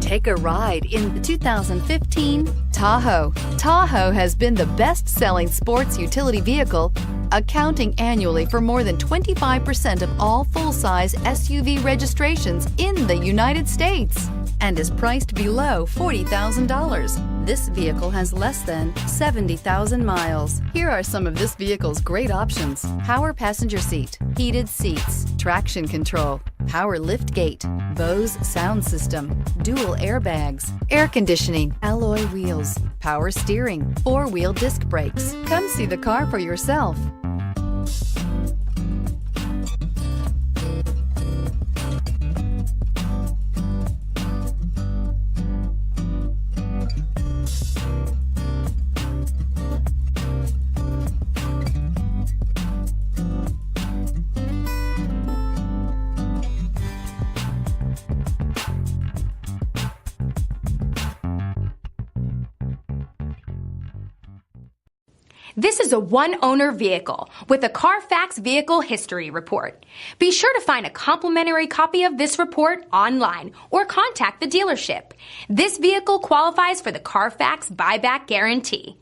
Take a ride in the 2015 Tahoe. Tahoe has been the best-selling sports utility vehicle, accounting annually for more than 25% of all full-size SUV registrations in the United States and is priced below $40,000. This vehicle has less than 70,000 miles. Here are some of this vehicle's great options: power passenger seat, heated seats, traction control, power lift gate, Bose sound system, dual airbags, air conditioning, alloy wheels, power steering, four-wheel disc brakes. Come see the car for yourself. This is a one-owner vehicle with a Carfax Vehicle History Report. Be sure to find a complimentary copy of this report online or contact the dealership. This vehicle qualifies for the Carfax Buyback Guarantee.